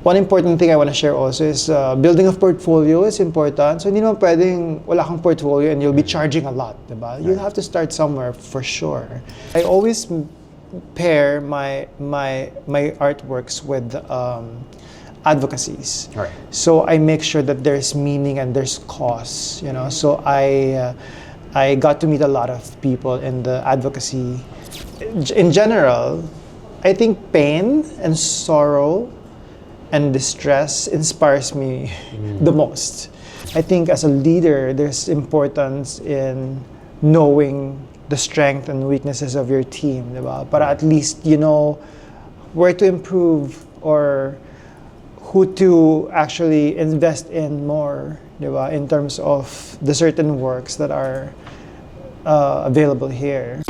one important thing I want to share also is building a portfolio is important. So hindi naman pwedeng wala kang portfolio and you'll be charging a lot, diba? You have to start somewhere for sure. I always pair my artworks with advocacies. Right. So I make sure that there's meaning and there's cause, you know. So I got to meet a lot of people in the advocacy. In general, I think pain and sorrow and distress inspires me the most. I think as a leader, there's importance in knowing the strength and weaknesses of your team, diba? But at least you know where to improve or who to actually invest in more, diba? In terms of the certain works that are available here.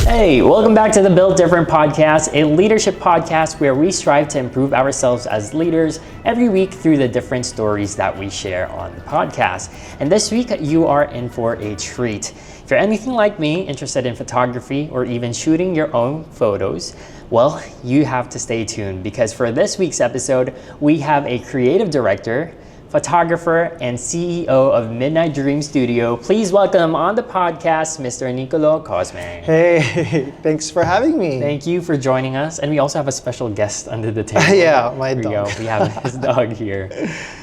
Hey, welcome back to the Build Different podcast, a leadership podcast where we strive to improve ourselves as leaders every week through the different stories that we share on the podcast. And this week, you are in for a treat. If you're anything like me, interested in photography or even shooting your own photos, well, you have to stay tuned because for this week's episode, we have a creative director, photographer, and CEO of Midnight Dream Studio. Please welcome on the podcast, Mr. Niccolo Cosme. Hey, thanks for having me. Thank you for joining us. And we also have a special guest under the table. Yeah, my dog. We have his dog here.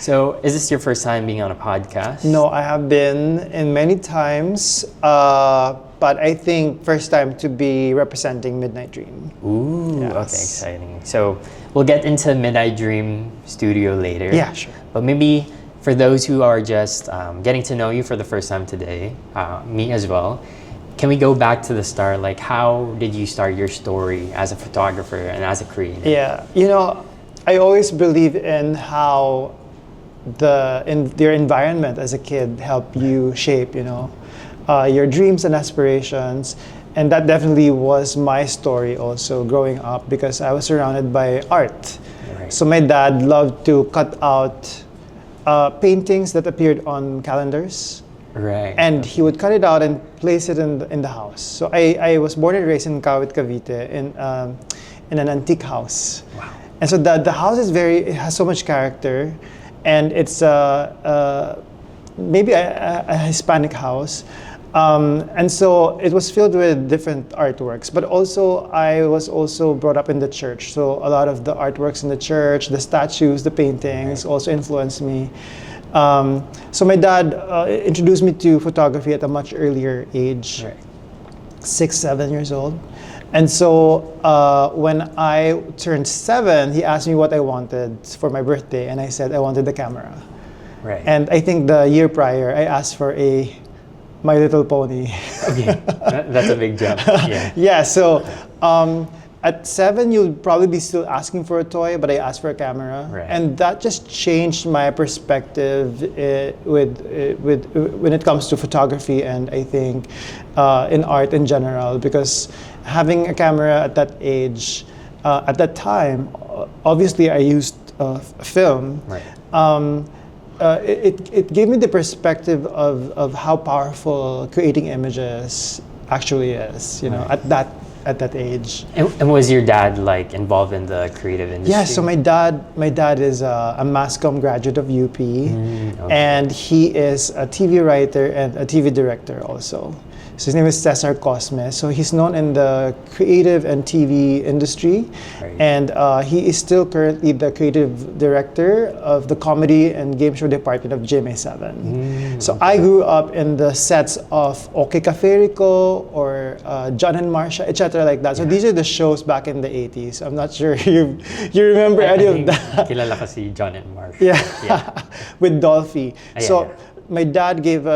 So, is this your first time being on a podcast? No, I have been in many times, but I think first time to be representing Midnight Dream. Ooh, yes. Okay, exciting. So, we'll get into Midnight Dream Studio later. Yeah, sure. But maybe for those who are just getting to know you for the first time today, me as well, can we go back to the start? Like, how did you start your story as a photographer and as a creator? Yeah, you know, I always believe in how your environment as a kid help you shape, you know, your dreams and aspirations. And that definitely was my story also growing up because I was surrounded by art. Right. So my dad loved to cut out paintings that appeared on calendars. Right. And he would cut it out and place it in the house. So I was born and raised in Kawit, Cavite in an antique house. Wow. And so the house it has so much character, and it's maybe a Hispanic house. And so it was filled with different artworks, but also I was also brought up in the church. So a lot of the artworks in the church, the statues, the paintings also influenced me. So my dad introduced me to photography at a much earlier age, Right. 6, 7 years old. And so when I turned 7, he asked me what I wanted for my birthday, and I said I wanted the camera. Right. And I think the year prior, I asked for a My Little Pony. Okay, that's a big jump. Yeah. Yeah, so at 7, you'll probably be still asking for a toy, but I asked for a camera. Right. And that just changed my perspective when it comes to photography and I think in art in general, because having a camera at that age, at that time, obviously I used film. Right. It gave me the perspective of how powerful creating images actually is, you know, Right. at that age. And was your dad like involved in the creative industry? Yeah, so my dad is a mass comm graduate of UP, Okay. and he is a TV writer and a TV director also. So his name is Niccolo Cosme. So he's known in the creative and TV industry, Right. and he is still currently the creative director of the comedy and game show department of GMA7. So I grew up in the sets of OK Cafe Rico or John and Marcia, etc. like that. So these are the shows back in the 80s. I'm not sure you remember any of that. Kilala kasi John and Marsh. Yeah, Yeah. with Dolphy. So my dad gave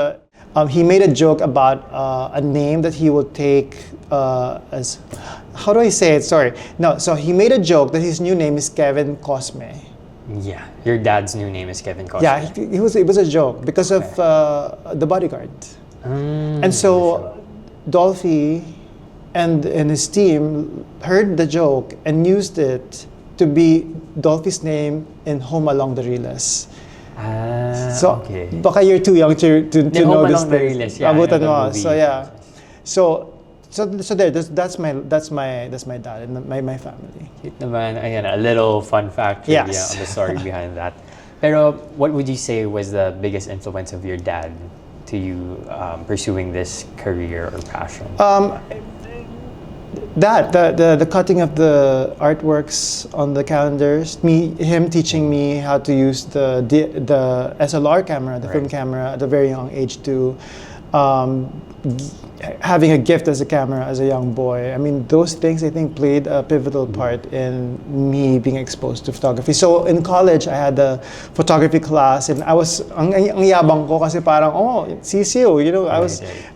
he made a joke about a name that he would take as, how do I say it? Sorry. No, so he made a joke that his new name is Kevin Cosme. Yeah, your dad's new name is Kevin Cosme. Yeah, it was a joke because of The Bodyguard. And so Dolphy and his team heard the joke and used it to be Dolphy's name in Home Along the Riles. So, okay. baka you're too young to know Home this Along the thing. Riles, yeah, I know Abutan the mo. movie. So, yeah. So there, that's my dad and my family. Cute naman. Ayan, a little fun fact trivia Yes. on the story behind that. Pero what would you say was the biggest influence of your dad to you pursuing this career or passion? The cutting of the artworks on the calendars, him teaching me how to use the SLR camera, the film camera at a very young age too. Having a gift as a camera as a young boy. I mean, those things I think played a pivotal part in me being exposed to photography. So in college, I had a photography class, and I was ang yabang ko kasi parang CCO,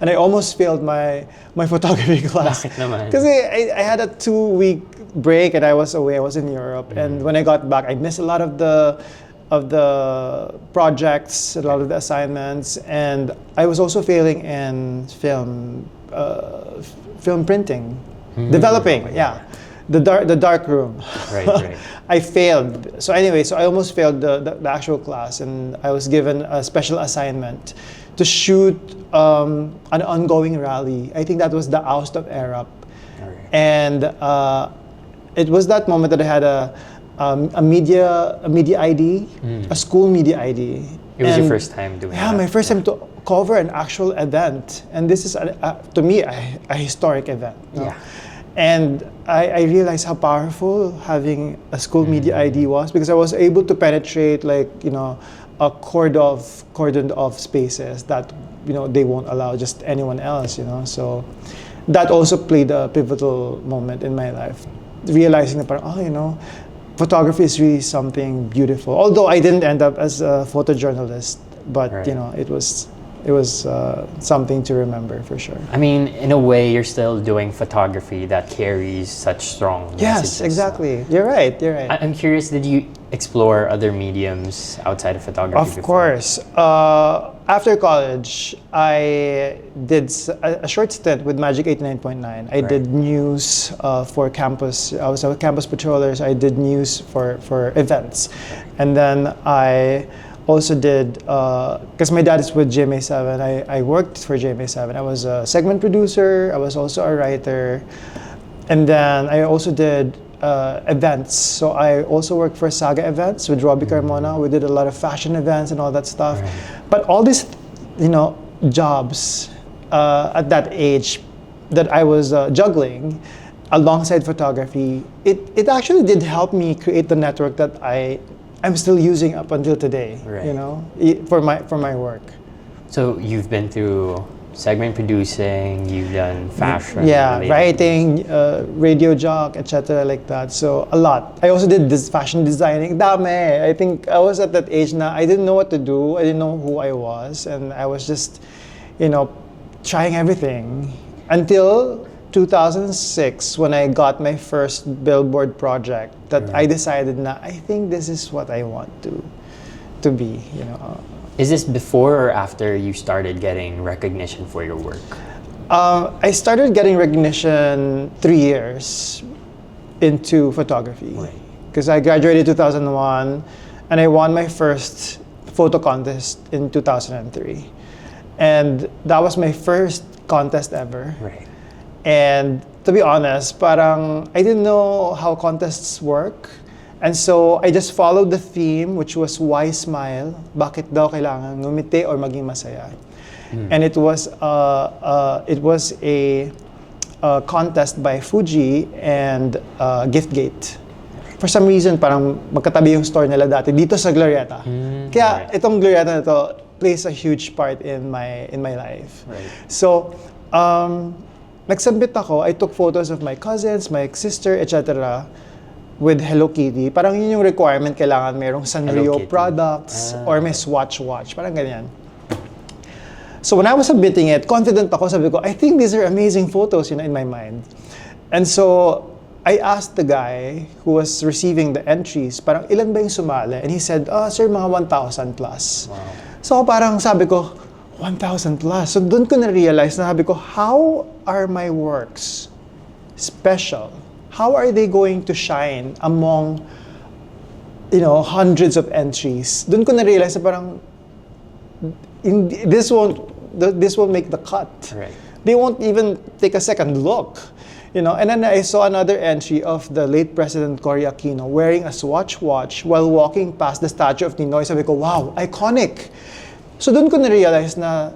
and I almost failed my photography class. Bakit naman? Because I had a 2-week break and I was away. I was in Europe, and when I got back, I missed a lot of the projects, a lot of the assignments, and I was also failing in film printing, developing. The dark room. Right. I failed. So anyway, I almost failed the actual class, and I was given a special assignment to shoot an ongoing rally. I think that was the oust of Arab, and it was that moment that I had a media ID, a school media ID. It was your first time doing that? Yeah, my first time to cover an actual event. And this is, to me, a historic event. Yeah. And I realized how powerful having a school media ID was, because I was able to penetrate a cordoned off spaces that they won't allow just anyone else. So that also played a pivotal moment in my life, realizing that photography is really something beautiful. Although I didn't end up as a photojournalist, but it was something to remember for sure. I mean, in a way, you're still doing photography that carries such strong messages. Yes, exactly. You're right. I'm curious, did you explore other mediums outside of photography Of before? course. After college, I did a short stint with Magic 89.9. I did news for campus. I was a campus patrollers. I did news for events. And then I also did, because my dad is with GMA7, I worked for GMA7. I was a segment producer. I was also a writer. And then I also did events. So I also worked for Saga Events with Robbie Carmona. We did a lot of fashion events and all that stuff. But all these, jobs at that age that I was juggling alongside photography, it actually did help me create the network that I'm still using up until today. For my work. So you've been through segment producing, you've done fashion. Yeah, writing, radio jock, etc. like that. So a lot. I also did this fashion designing. Dami. I think I was at that age now. I didn't know what to do. I didn't know who I was, and I was just, trying everything until 2006 when I got my first billboard project. That I decided I think this is what I want to be. Is this before or after you started getting recognition for your work? I started getting recognition 3 years into photography. Because I graduated 2001 and I won my first photo contest in 2003. And that was my first contest ever. And to be honest, parang I didn't know how contests work. And so I just followed the theme, which was Why Smile? Bakit daw kailangan ngumiti or maging masaya? And it was a contest by Fuji and Giftgate. For some reason, parang magkatabi yung store nila dati dito sa Glorieta. Kaya itong Glorieta na to plays a huge part in my life. So nagsubmit ako. I took photos of my cousins, my sister, etc. with Hello Kitty. Parang yun yung requirement, kailangan merong Sanrio products or may Swatch watch. Parang ganyan. So when I was submitting it, confident ako, sabi ko, I think these are amazing photos, in my mind. And so I asked the guy who was receiving the entries, parang ilan ba yung sumali? And he said, sir, mga 1,000 plus. So parang sabi ko, 1,000 plus. So doon ko na-realize na sabi ko, how are my works special? How are they going to shine among, hundreds of entries? Doon ko na-realize na parang, this won't make the cut. They won't even take a second look. And then I saw another entry of the late President Cory Aquino wearing a Swatch watch while walking past the statue of Ninoy. Sabi ko, wow, iconic. So doon ko na-realize na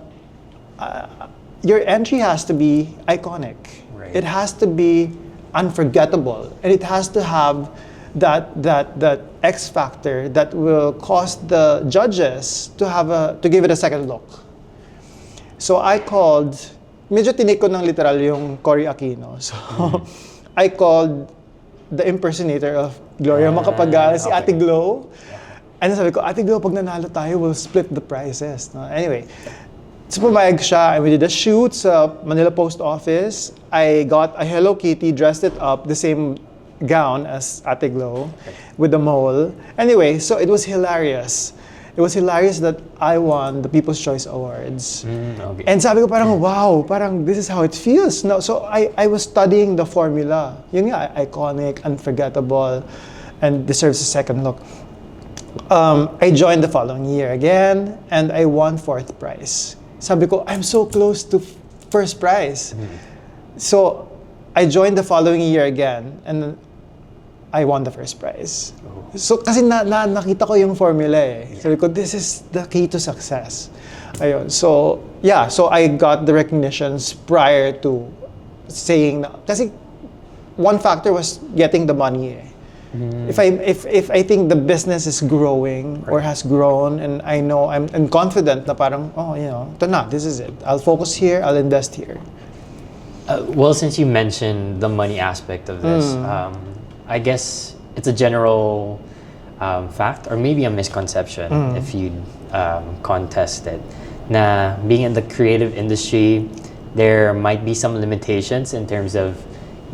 your entry has to be iconic. Right. It has to be unforgettable, and it has to have that X factor that will cause the judges to give it a second look. So I called, medyo tinik ko ng literal yung Cory Aquino. So I called the impersonator of Gloria Macapagal, si Ate Glo. And sabi ko, Ate Glo, pag nanalo tayo, we'll split the prizes. No? Anyway, so pumayag siya, and we did a shoot sa Manila Post Office. I got a Hello Kitty, dressed it up, the same gown as Ate Glo, with the mole. Anyway, so it was hilarious. It was hilarious that I won the People's Choice Awards. Okay. And sabi ko parang, wow, parang this is how it feels. No, so I was studying the formula. Yun nga, iconic, unforgettable, and deserves a second look. I joined the following year again, and I won 4th prize. Sabi ko, I'm so close to first prize. So I joined the following year again, and I won the first prize. So kasi nakita ko yung formula eh. Sabi ko, this is the key to success. Ayun. So yeah, so I got the recognitions prior to saying na, kasi one factor was getting the money eh. If I think the business is growing or has grown, and I know I'm confident na parang, ito na, this is it. I'll focus here, I'll invest here. Well, since you mentioned the money aspect of this, I guess it's a general fact, or maybe a misconception, if you contest it, na being in the creative industry, there might be some limitations in terms of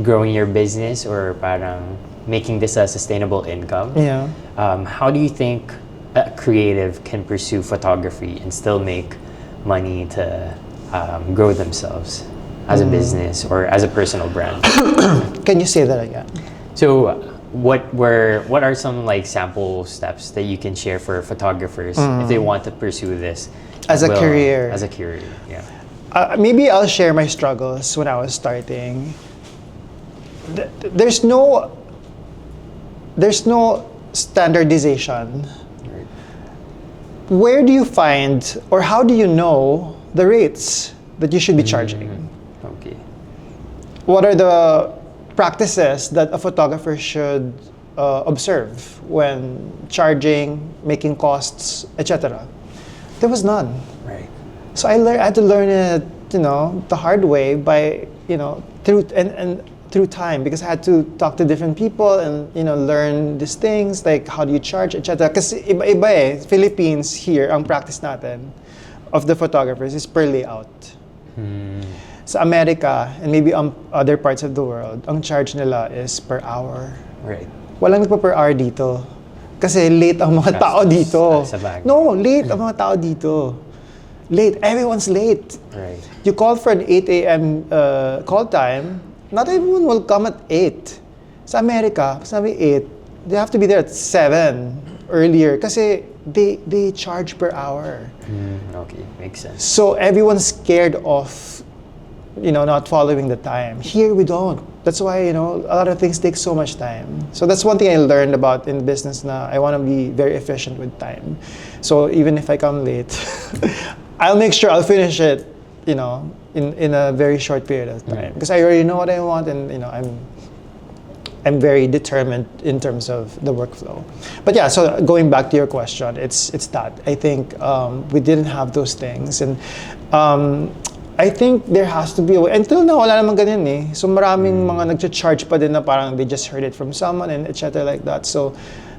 growing your business or parang making this a sustainable income. Yeah. How do you think a creative can pursue photography and still make money to grow themselves as a business or as a personal brand? Can you say that again? So what are some like sample steps that you can share for photographers if they want to pursue this As a career. As a career, yeah. Maybe I'll share my struggles when I was starting. There's no standardization. Right. Where do you find, or how do you know the rates that you should be charging? Okay. What are the practices that a photographer should observe when charging, making costs, etc.? There was none. Right. So I had to learn it, the hard way by, through time, because I had to talk to different people and learn these things like how do you charge, etc. Kasi iba-iba eh. Philippines here, ang practice natin of the photographers is per layout. Sa America and maybe other parts of the world, ang charge nila is per hour. Right. Walang nagpa per hour dito. Kasi late ang mga tao dito. No, late ang mga tao dito. Late. Everyone's late. Right. You call for an 8 a.m. Call time, not everyone will come at 8. Sa America, sabi 8, they have to be there at 7 earlier kasi they charge per hour. Okay, makes sense. So everyone's scared of not following the time. Here we don't. That's why a lot of things take so much time. So that's one thing I learned about in business na I want to be very efficient with time. So even if I come late, I'll make sure I'll finish it in a very short period of time because I already know what I want, and I'm very determined in terms of the workflow. But yeah, so going back to your question, it's that I think we didn't have those things, and I think there has to be a way. Until now, wala namang ganyan eh. So maraming mga nagcha-charge pa din na parang they just heard it from someone and etc. like that. So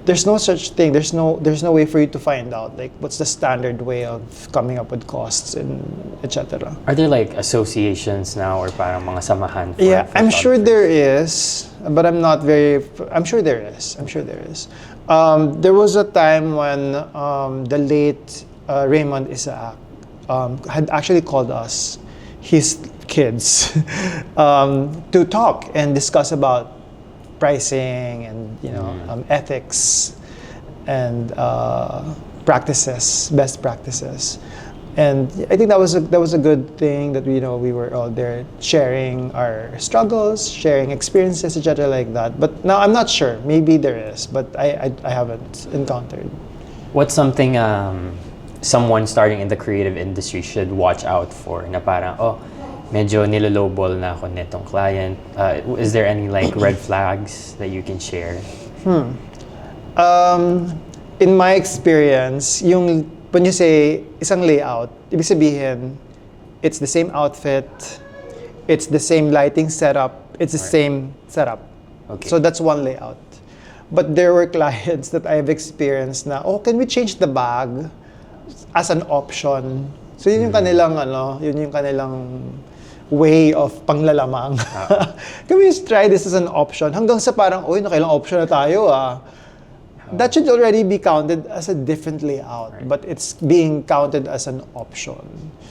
there's no such thing. There's no way for you to find out like what's the standard way of coming up with costs and etc. Are there like associations now or parang mga samahan? Yeah, I'm sure there is, but I'm sure there is. There was a time when the late Raymond Isaac had actually called us, his kids, to talk and discuss about pricing and ethics and best practices. And I think that was a good thing that we were all there sharing our struggles, sharing experiences, etc. like that. But now I'm not sure. Maybe there is, but I haven't encountered. What's something someone starting in the creative industry should watch out for? Na parang, oh, medyo nilolowball na ako netong client. Is there any like red flags that you can share? In my experience, when you say isang layout, ibig sabihin, it's the same outfit, it's the same lighting setup, it's the same setup. Okay. So that's one layout. But there were clients that I've experienced na, oh, can we change the bag as an option? So yun yung kanilang way of panglalamang. Can we just try this as an option? Hanggang sa parang, uy, nakailang option na tayo ah. That should already be counted as a different layout, but it's being counted as an option.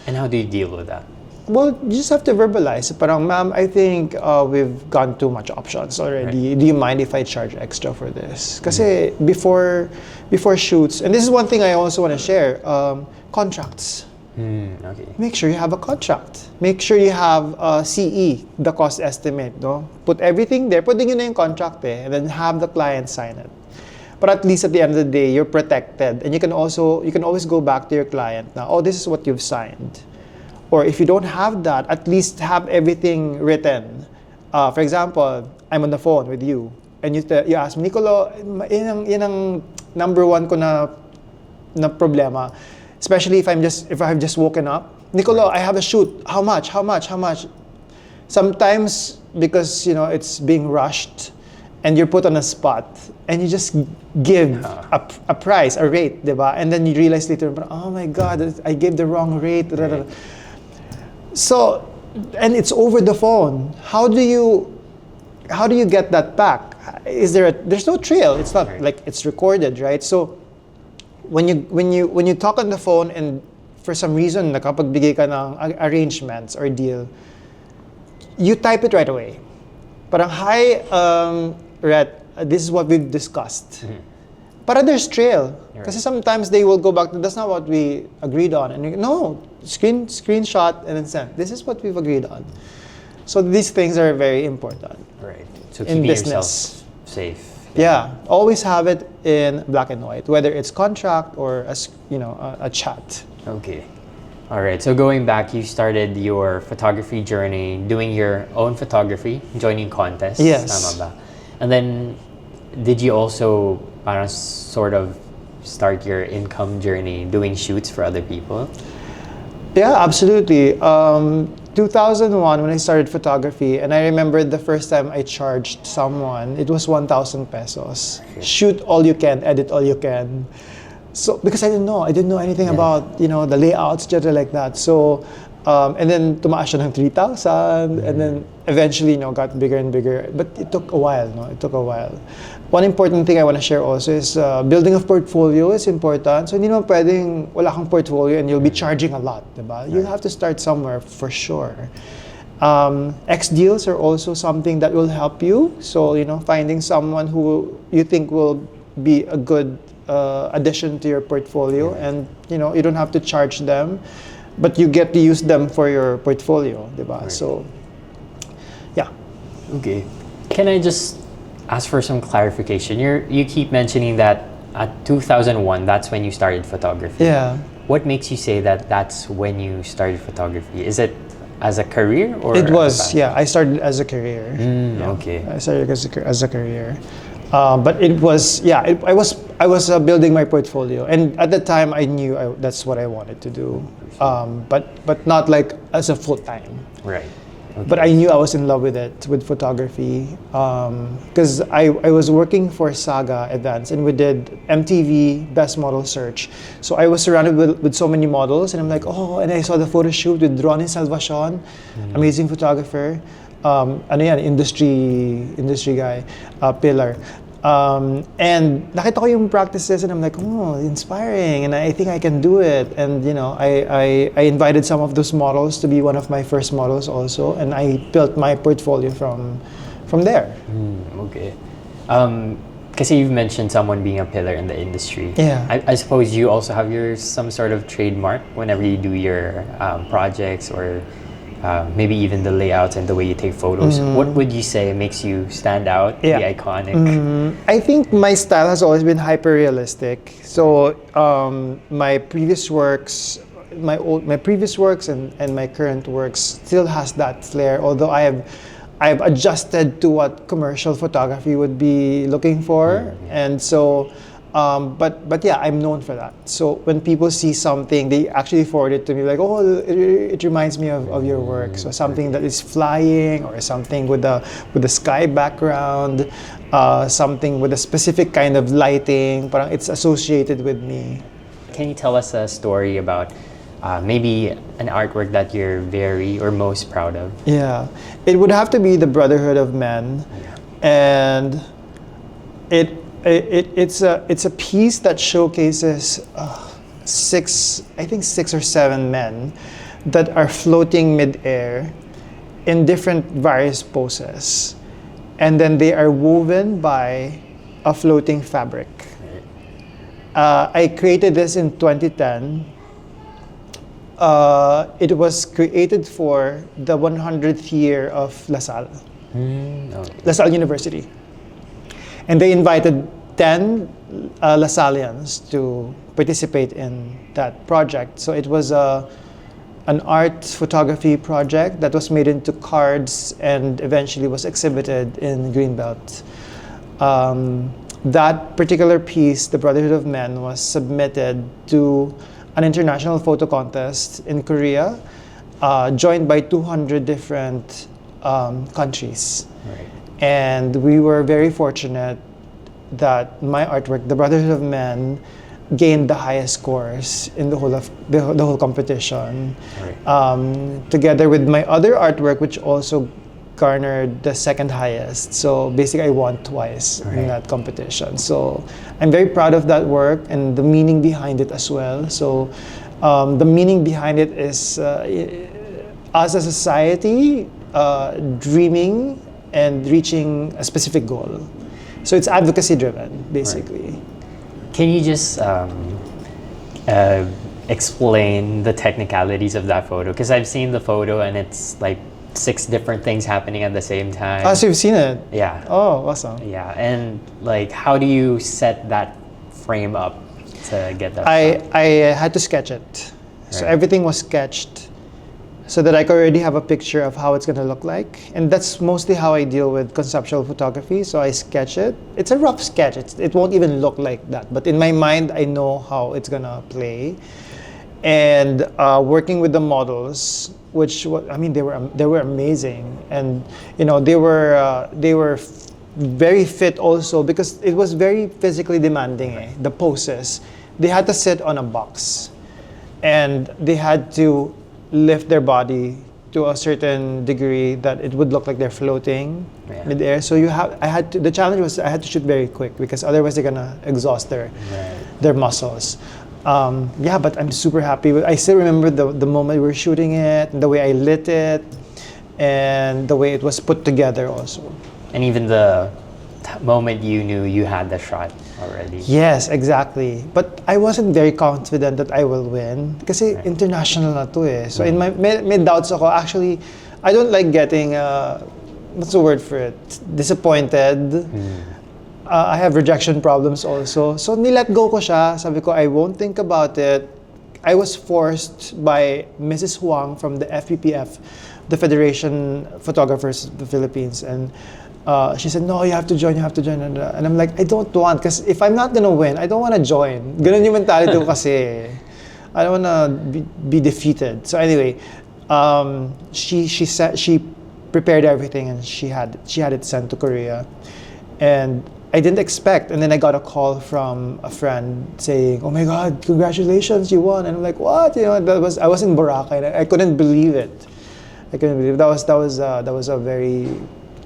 And how do you deal with that? Well, you just have to verbalize. Parang, ma'am, I think we've gone too much options already. Right. Do you mind if I charge extra for this? Kasi before shoots, and this is one thing I also want to share, contracts. Okay. Make sure you have a contract. Make sure you have CE, the cost estimate. No? Put everything there. Put yun na yung contract and then have the client sign it. But at least at the end of the day, you're protected, and you can always go back to your client now. Oh, this is what you've signed. Or if you don't have that, at least have everything written. For example, I'm on the phone with you, and you ask me, Niccolo, yun ang number one ko na problema. Especially if I've just woken up. Niccolo, I have a shoot. How much? Sometimes because it's being rushed, and you're put on a spot, and you just give a price, a rate, diba? And then you realize later, oh my God, I gave the wrong rate. Right. So, and it's over the phone. How do you get that back? There's no trail. It's not like it's recorded, right? So, when you talk on the phone and for some reason nakapagbigay ka ng arrangements or deal, you type it right away. Parang, hi, Rhett, this is what we've discussed. Para there's trail. Kasi sometimes they will go back to, that's not what we agreed on. And no, screenshot and then send. This is what we've agreed on. So these things are very important. Right. So in keeping business. yourself safe. Yeah, always have it in black and white, whether it's contract or a chat. Okay. All right. So going back, you started your photography journey doing your own photography, joining contests. Yes. Tama ba? And then, did you also parang sort of start your income journey doing shoots for other people? Yeah, absolutely. 2001 when I started photography, and I remember the first time I charged someone, it was 1,000 pesos. Okay. Shoot all you can, edit all you can. So because I didn't know anything about the layouts, etc. like that. So and then tumaas siya ng 3,000, and then eventually got bigger and bigger. But it took a while. It took a while. One important thing I want to share also is building a portfolio is important. So hindi naman pwedeng wala kang portfolio and you'll be charging a lot, diba? You'll have to start somewhere for sure. X deals are also something that will help you. So finding someone who you think will be a good addition to your portfolio, and you don't have to charge them, but you get to use them for your portfolio, diba? Right. So, yeah. Okay. Can I just ask for some clarification? You keep mentioning that at 2001, that's when you started photography. Yeah. What makes you say that that's when you started photography? Is it as a career or? It was, yeah. I started as a career. Okay. I started as a career. But it was, yeah, I was building my portfolio, and at the time I knew that's what I wanted to do, but not like as a full time. Right. Okay. But I knew I was in love with it, with photography, because I was working for Saga events, and we did MTV Best Model Search. So I was surrounded with so many models, and I'm like, oh, and I saw the photo shoot with Ronnie Salvacion, amazing photographer. Industry guy, pillar. And nakita ko yung practices, and I'm like, oh, inspiring, and I think I can do it. And I invited some of those models to be one of my first models also, and I built my portfolio from there. Okay. Kasi you've mentioned someone being a pillar in the industry. Yeah. I suppose you also have some sort of trademark whenever you do your projects, or maybe even the layouts and the way you take photos. What would you say makes you stand out, be iconic? I think my style has always been hyper realistic. So my previous works, my previous works and my current works still has that flair. Although I've adjusted to what commercial photography would be looking for, and so. But yeah, I'm known for that. So when people see something, they actually forward it to me like, oh, it reminds me of your work. So something that is flying, or something with the sky background, something with a specific kind of lighting. Parang it's associated with me. Can you tell us a story about maybe an artwork that you're very or most proud of? Yeah, it would have to be the Brotherhood of Men, and it's a piece that showcases six or seven men that are floating mid-air in different various poses, and then they are woven by a floating fabric. I created this in 2010. It was created for the 100th year of LaSalle, LaSalle University. And they invited 10 LaSallians to participate in that project. So it was an art photography project that was made into cards and eventually was exhibited in Greenbelt. That particular piece, The Brotherhood of Men, was submitted to an international photo contest in Korea, joined by 200 different countries. Right. And we were very fortunate that my artwork, The Brotherhood of Men, gained the highest scores in the whole competition. Right. Together with my other artwork, which also garnered the second highest. So basically I won twice in that competition. So I'm very proud of that work and the meaning behind it as well. So the meaning behind it is us as a society dreaming and reaching a specific goal. So it's advocacy-driven, basically. Right. Can you just explain the technicalities of that photo? Because I've seen the photo and it's like 6 different things happening at the same time. Oh, so you've seen it? Yeah. Oh, awesome. Yeah, and like, how do you set that frame up to get that shot? I had to sketch it. So Right. everything was sketched so that I could already have a picture of how it's going to look like. And that's mostly how I deal with conceptual photography. So I sketch it. It's a rough sketch. It won't even look like that. But in my mind, I know how it's going to play. And working with the models, they were amazing. And they were very fit also because it was very physically demanding. The poses. They had to sit on a box. And they had to lift their body to a certain degree that it would look like they're floating mid-air. So the challenge was I had to shoot very quick because otherwise they're gonna exhaust their muscles. But I'm super happy with. I still remember the moment we were shooting it, the way I lit it, and the way it was put together also. And even the moment you knew you had the shot already. Yes, exactly. But I wasn't very confident that I will win kasi international na to eh. So in my may doubts ako. Actually, I don't like getting what's the word for it? Disappointed. I have rejection problems also. So nilet go ko siya. Sabi ko, I won't think about it. I was forced by Mrs. Huang from the FPPF, the Federation Photographers of the Philippines, and she said, no, you have to join. And I'm like, I don't want, because if I'm not gonna win, I don't want to join. Ganun yung mentality ko kasi. I don't want to be defeated. So anyway, she prepared everything and she had it sent to Korea. And I didn't expect, and then I got a call from a friend saying, "Oh my God, congratulations, you won!" And I'm like, "What?" I was in Boracay, and I couldn't believe it. That was a very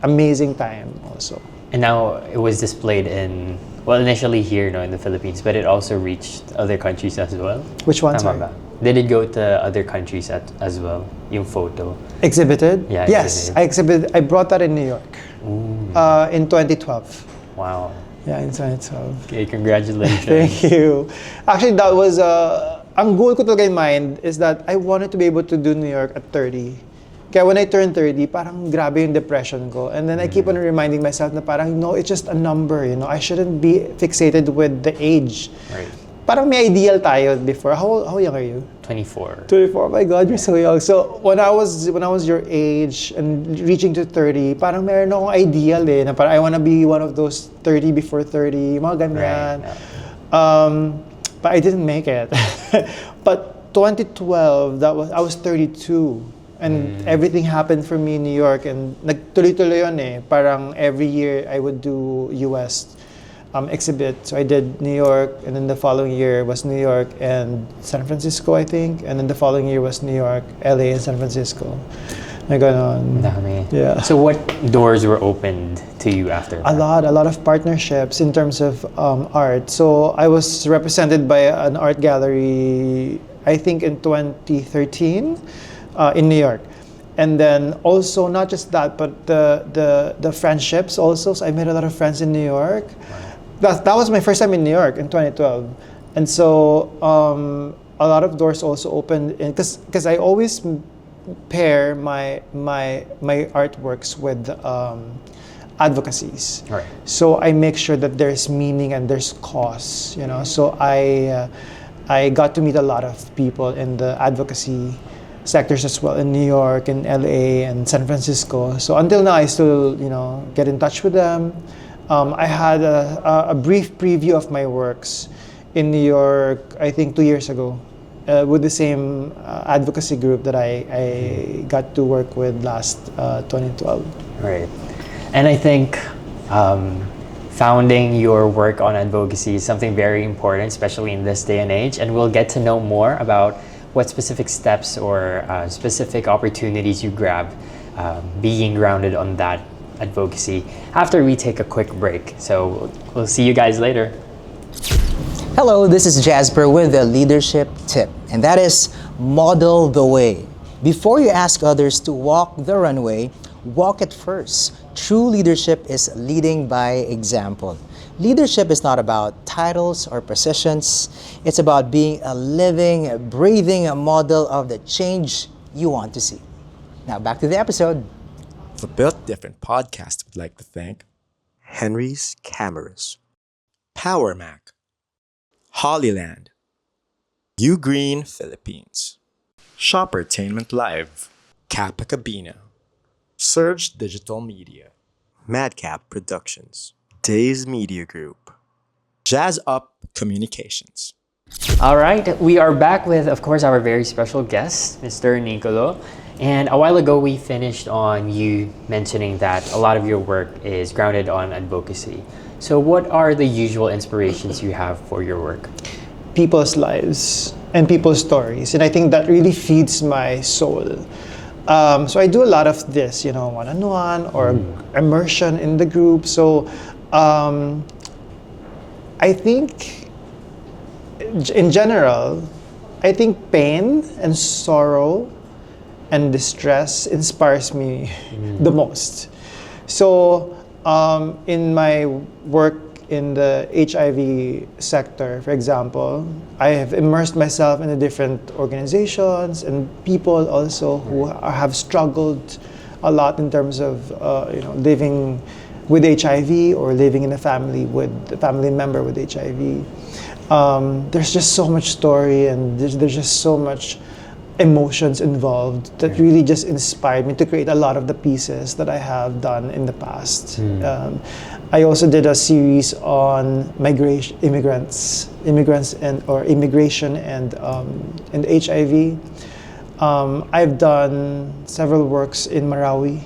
amazing time also. And now it was displayed initially here, in the Philippines, but it also reached other countries as well. Which one? Tama ba? Did it go to other countries as well? Yung photo. Exhibited? Yeah. Yes, I exhibited. I brought that in New York in 2012. Wow. Yeah, in 2012. Okay, congratulations. Thank you. Actually, that was, ang goal ko talaga in mind is that I wanted to be able to do New York at 30. Kaya when I turned 30, parang grabe yung depression ko. And then I keep on reminding myself na parang, no, it's just a number, you know. I shouldn't be fixated with the age. Right. Parang may ideal tayo before. How young are you? 24. 24. Oh my God, you're so young. So when I was your age and reaching to 30, parang meron akong ideal eh, na parang I wanna be one of those 30 before 30, mga ganyan. Right. But I didn't make it. But 2012, I was 32. And everything happened for me in New York, and nagtuloy-tuloy yun eh. Parang every year I would do US exhibit. So I did New York, and then the following year was New York and San Francisco, I think. And then the following year was New York, LA, and San Francisco. Na ganon. Dami. Yeah. So what doors were opened to you after that? A lot of partnerships in terms of art. So I was represented by an art gallery, I think in 2013, in New York. And then also not just that, but the friendships also. So I made a lot of friends in New York. Wow. That was my first time in New York in 2012. And so a lot of doors also opened, because I always pair my artworks with advocacies. Right. So I make sure that there's meaning and there's cause, you know. So I got to meet a lot of people in the advocacy sectors as well, in New York, in LA, and San Francisco. So until now, I still, you know, get in touch with them. I had a brief preview of my works in New York, I think 2 years ago, with the same advocacy group that I got to work with last 2012. Right. And I think founding your work on advocacy is something very important, especially in this day and age. And we'll get to know more about what specific steps or specific opportunities you grab being grounded on that advocacy after we take a quick break. So we'll see you guys later. Hello, this is Jasper with a leadership tip, and that is model the way. Before you ask others to walk the runway, walk it first. True leadership is leading by example. Leadership is not about titles or positions. It's about being a living, breathing model of the change you want to see. Now back to the episode. The Built Different podcast would like to thank Henry's Cameras, Power Mac, Hollyland, U Green Philippines, Shoppertainment Live, Kappa Cabina, Surge Digital Media, Madcap Productions, Days Media Group, Jazz Up Communications. All right, we are back with, of course, our very special guest, Mr. Niccolo. And a while ago, we finished on you mentioning that a lot of your work is grounded on advocacy. So what are the usual inspirations you have for your work? People's lives and people's stories. And I think that really feeds my soul. So I do a lot of this, you know, one-on-one or immersion in the group. So I think in general, I think pain and sorrow and distress inspires me the most. So in my work in the HIV sector, for example, I have immersed myself in the different organizations and people also who have struggled a lot in terms of you know, living with HIV or living in a family with a family member with HIV. There's just so much story, and there's just so much emotions involved that really just inspired me to create a lot of the pieces that I have done in the past. I also did a series on immigrants and immigration and HIV. I've done several works in Marawi.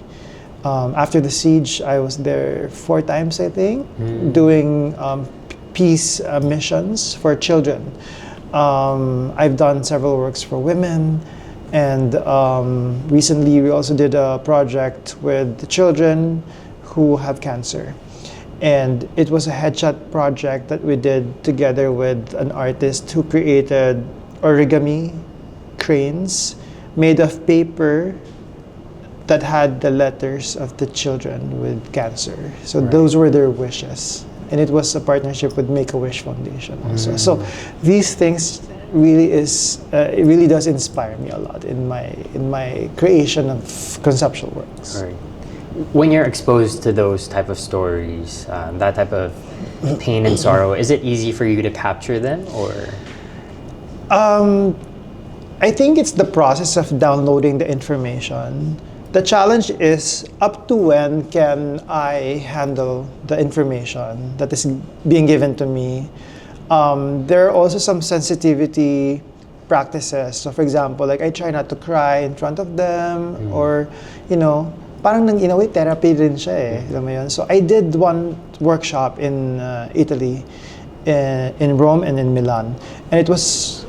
After the siege, I was there 4 times, I think, doing peace missions for children. I've done several works for women, and recently we also did a project with the children who have cancer. And it was a headshot project that we did together with an artist who created origami cranes made of paper that had the letters of the children with cancer. So those were their wishes. and it was a partnership with Make-A-Wish Foundation also. So these things really it really does inspire me a lot in my creation of conceptual works. Right. When you're exposed to those type of stories, that type of pain and sorrow, is it easy for you to capture them, or? I think it's the process of downloading the information. The challenge is up to when can I handle the information that is being given to me. There are also some sensitivity practices. So for example, like I try not to cry in front of them, or, parang in a way therapy rin siya eh. Alam mo yun? So I did one workshop in Italy, in Rome and in Milan, and it was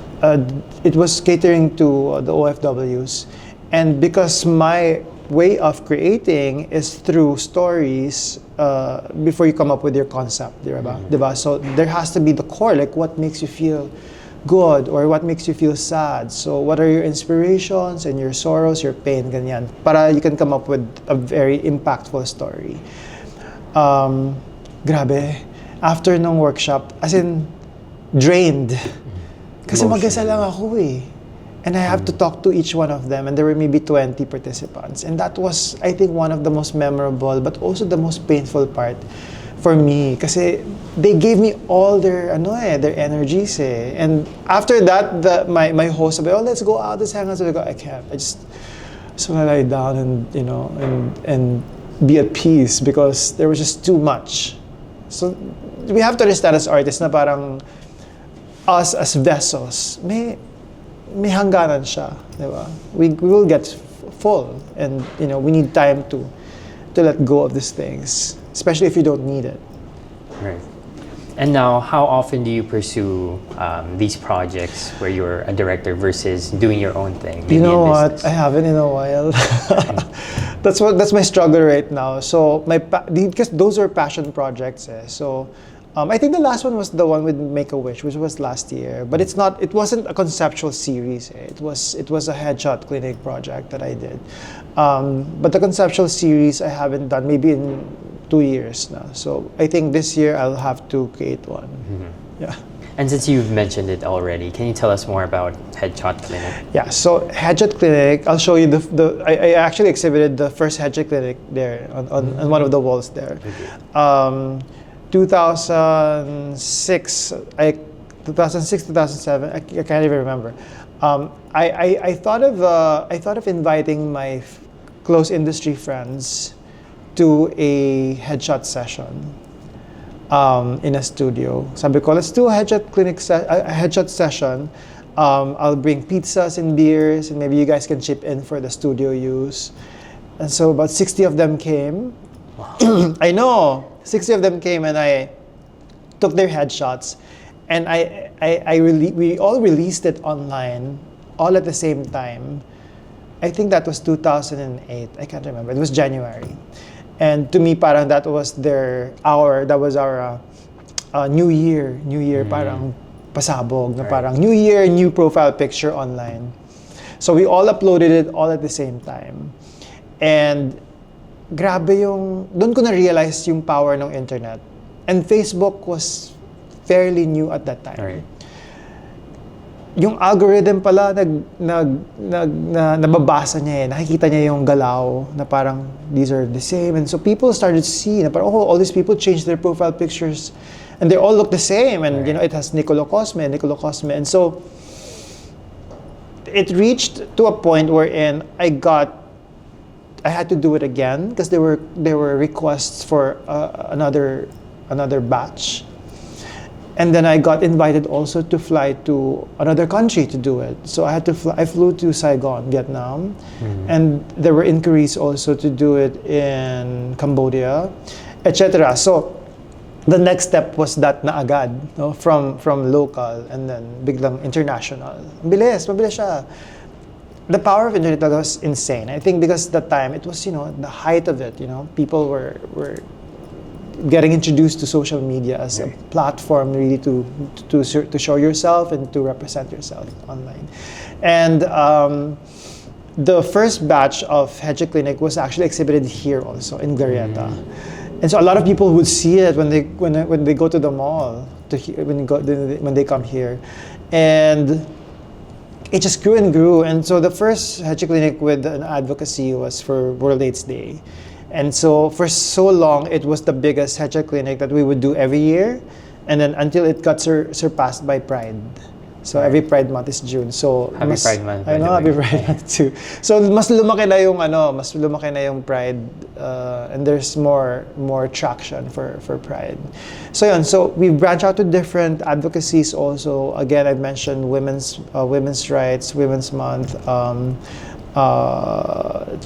catering to the OFWs, and because my way of creating is through stories before you come up with your concept, diba? So there has to be the core, like what makes you feel good or what makes you feel sad. So what are your inspirations and your sorrows, your pain, ganyan, para you can come up with a very impactful story. Grabe, after nung workshop, as in drained, kasi mag-isa lang ako eh. And I have to talk to each one of them, and there were maybe 20 participants. And that was, I think, one of the most memorable, but also the most painful part for me. Kasi they gave me all their energies eh. And after that, my host said, let's go out, let's hang out. So I go, I can't. I just want to lie down and be at peace, because there was just too much. So we have to understand as artists na parang us as vessels, may hangganan siya, di ba? We will get full, and we need time to let go of these things, especially if you don't need it. Right. And now, how often do you pursue these projects where you're a director versus doing your own thing? Maybe You know what? business? I haven't in a while. That's my struggle right now. So because those are passion projects. So I think the last one was the one with Make-A-Wish, which was last year. But it wasn't a conceptual series. It was a headshot clinic project that I did. But the conceptual series I haven't done maybe in 2 years now. So I think this year I'll have to create one. Yeah. And since you've mentioned it already, can you tell us more about Headshot Clinic? Yeah, so Headshot Clinic, I'll show you I actually exhibited the first Headshot Clinic there on one of the walls there. Okay. 2006, 2007, I can't even remember. I thought of inviting my close industry friends to a headshot session in a studio. Sabi ko, let's do a headshot clinic, a headshot session. I'll bring pizzas and beers, and maybe you guys can chip in for the studio use. And so about 60 of them came. Wow. I know, 60 of them came, and I took their headshots, and we all released it online, all at the same time. I think that was 2008. I can't remember. It was January. And to me, parang that was our New Year, parang pasabog, na parang New Year, new profile picture online. So we all uploaded it all at the same time. And grabe doon ko na-realize yung power ng internet. And Facebook was fairly new at that time. Right. Yung algorithm pala nababasa niya eh. Nakikita niya yung galaw na parang these are the same, and so people started to see na parang all these people changed their profile pictures and they all look the same, and it has Niccolo Cosme, and so it reached to a point wherein I had to do it again because there were requests for another batch. And then I got invited also to fly to another country to do it. So I flew to Saigon, Vietnam, and there were inquiries also to do it in Cambodia, etc. So the next step was that na agad, no? from local and then biglang international. Mabilis siya. The power of internet was insane. I think because at the time it was, the height of it, people were getting introduced to social media as a platform really to show yourself and to represent yourself online. And the first batch of Headshot Clinic was actually exhibited here also in Glorieta. And so a lot of people would see it when they go to the mall when they come here, and it just grew and grew. And so the first Hecha clinic with an advocacy was for World AIDS Day. And so for so long, it was the biggest Hecha clinic that we would do every year. And then until it got surpassed by Pride. So every Pride month is June. So Happy Pride month. I know, happy Pride month too. So mas lumaki na yung Pride, and there's more traction for Pride. So yun, so we branch out to different advocacies also. Again, I've mentioned women's rights, Women's Month,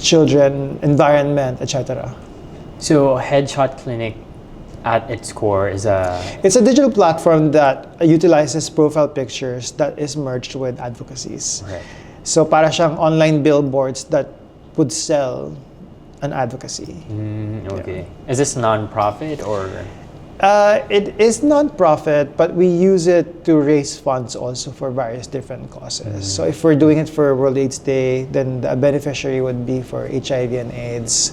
children, environment, etc. So Headshot Clinic at its core is It's a digital platform that utilizes profile pictures that is merged with advocacies. Right. So para siyang online billboards that would sell an advocacy. Okay. Is this non-profit or? It is non-profit, but we use it to raise funds also for various different causes. So if we're doing it for World AIDS Day, then the beneficiary would be for HIV and AIDS.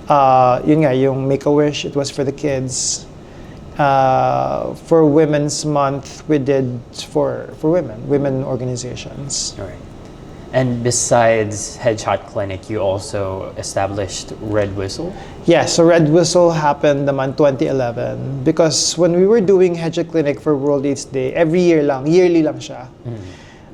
Yun nga, yung Make-A-Wish, it was for the kids. For Women's Month, we did for women organizations. Right. And besides Headshot Clinic, you also established Red Whistle? Yeah, so Red Whistle happened naman 2011 because when we were doing Headshot Clinic for World AIDS Day, yearly lang siya.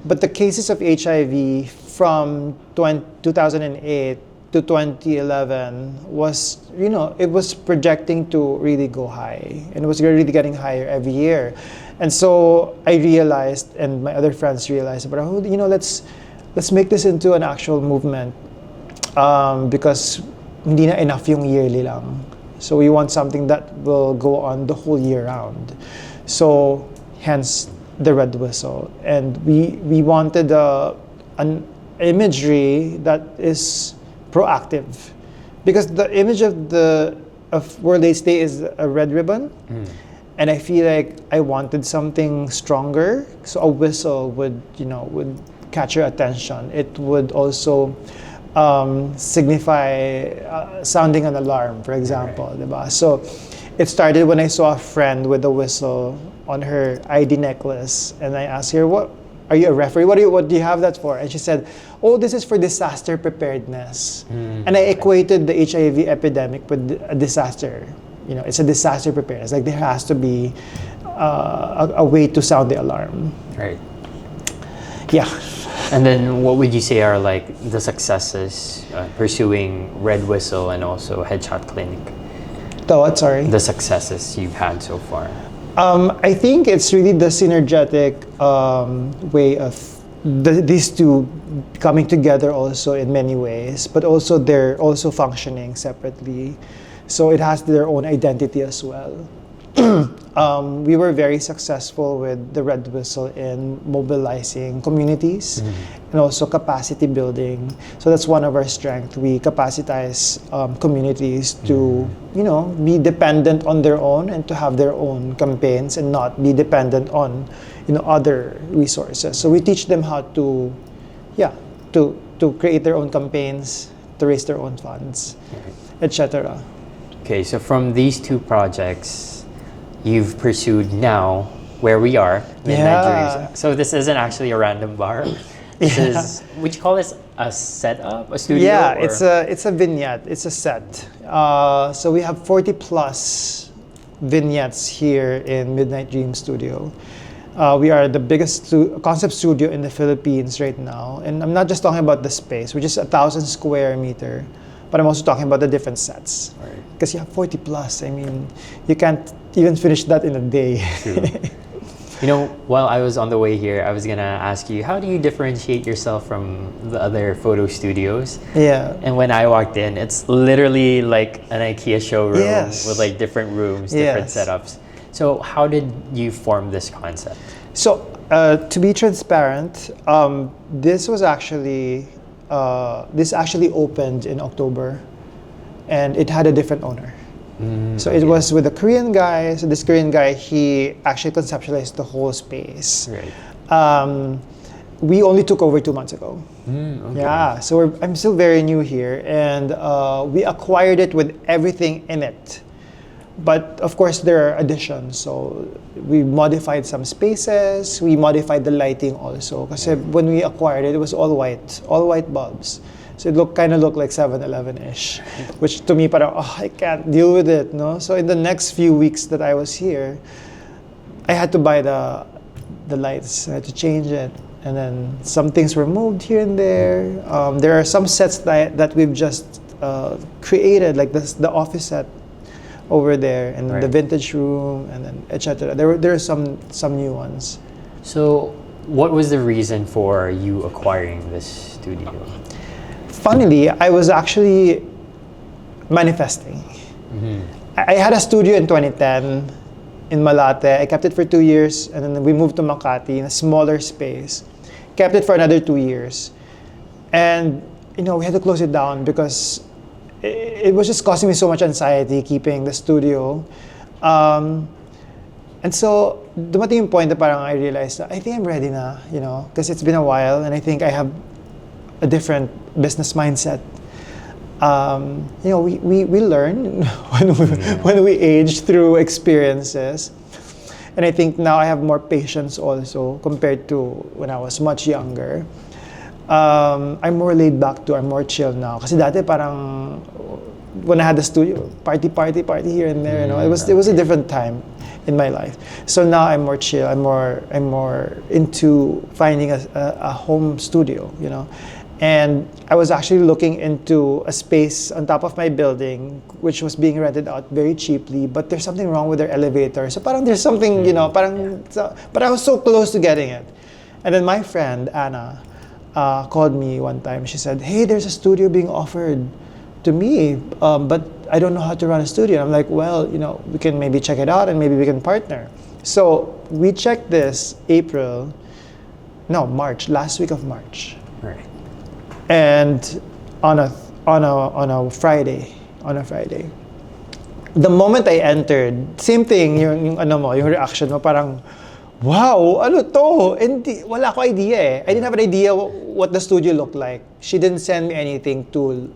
But the cases of HIV from 2008 to 2011 was, it was projecting to really go high, and it was really getting higher every year. And so I realized, and my other friends realized, but let's make this into an actual movement, because hindi na enough yung yearly lang. So we want something that will go on the whole year round. So hence the Red Whistle, and we wanted an imagery that is proactive, because the image of World AIDS Day is a red ribbon, and I feel like I wanted something stronger. So a whistle would catch your attention. It would also signify sounding an alarm, for example, diba? So it started when I saw a friend with a whistle on her ID necklace, and I asked her, "What? Are you a referee? What do you have that for?" And she said, "Oh, this is for disaster preparedness." And I equated the HIV epidemic with a disaster. It's a disaster preparedness. Like there has to be a way to sound the alarm. Right. Yeah. And then what would you say are like the successes pursuing Red Whistle and also Headshot Clinic? What? Sorry. The successes you've had so far. I think it's really the synergetic way of these two coming together also in many ways, but also they're also functioning separately. So it has their own identity as well. We were very successful with the Red Whistle in mobilizing communities and also capacity building. So that's one of our strengths. We capacitize communities to, be dependent on their own and to have their own campaigns and not be dependent on, other resources. So we teach them how to create their own campaigns, to raise their own funds, etc. Okay, so from these two projects, you've pursued now where we are, Midnight Dreams. So this isn't actually a random bar. This is, would you call this a setup, a studio? Yeah, or? it's a vignette. It's a set. So we have 40 plus vignettes here in Midnight Dreams Studio. We are the biggest concept studio in the Philippines right now, and I'm not just talking about the space, which is 1,000 square meter, but I'm also talking about the different sets. Because you have 40 plus. I mean, you can't even finish that in a day. True. While I was on the way here, I was gonna ask you, how do you differentiate yourself from the other photo studios? Yeah. And when I walked in, it's literally like an IKEA showroom with like different rooms, different setups. So how did you form this concept? So to be transparent, this actually opened in October, and it had a different owner. So it was with a Korean guy. So this Korean guy, he actually conceptualized the whole space. Right. We only took over 2 months ago. Okay. Yeah, so I'm still very new here, and we acquired it with everything in it. But of course, there are additions. So we modified some spaces. We modified the lighting also. Because when we acquired it, it was all white bulbs. So it kind of looked like 7-Eleven-ish, which to me, parang, I can't deal with it, no? So in the next few weeks that I was here, I had to buy the lights. I had to change it. And then some things were moved here and there. There are some sets that we've just created, like the office set over there, and the vintage room, and then etc. There are some new ones. So what was the reason for you acquiring this studio? Funnily, I was actually manifesting. I had a studio in 2010 in Malate. I kept it for 2 years, and then we moved to Makati in a smaller space. Kept it for another 2 years. And, we had to close it down because it was just causing me so much anxiety keeping the studio. And so, dumating yung point na parang I realized that I think I'm ready na, because it's been a while, and I think I have a different business mindset. We learn when we age through experiences, and I think now I have more patience also compared to when I was much younger. I'm more laid back too. I'm more chill now. Kasi dati parang when I had the studio, party here and there. It was a different time in my life. So now I'm more chill. I'm more into finding a home studio. And I was actually looking into a space on top of my building, which was being rented out very cheaply, but there's something wrong with their elevator. So parang there's something, but I was so close to getting it. And then my friend, Anna, called me one time. She said, hey, there's a studio being offered to me, but I don't know how to run a studio. And I'm like, well, we can maybe check it out and maybe we can partner. So we checked this March, last week of March. Right. And on a Friday, the moment I entered, same thing, yung reaction mo, parang, wow, ano to? And wala ko idea eh. I didn't have an idea what the studio looked like. She didn't send me anything to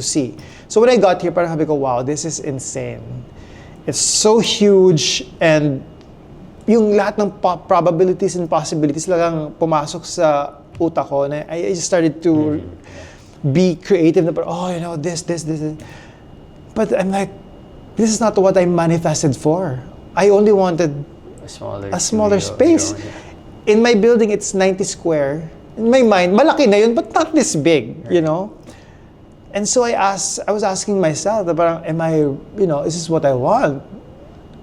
see. So when I got here, parang sabi ko, wow, this is insane. It's so huge, and yung lahat ng probabilities and possibilities lang pumasok sa utak ko, na I just started to be creative. This. But I'm like, this is not what I manifested for. I only wanted a smaller space. In my building, it's 90 square. In my mind, malaki na yun, but not this big, And so I was asking myself, is this what I want?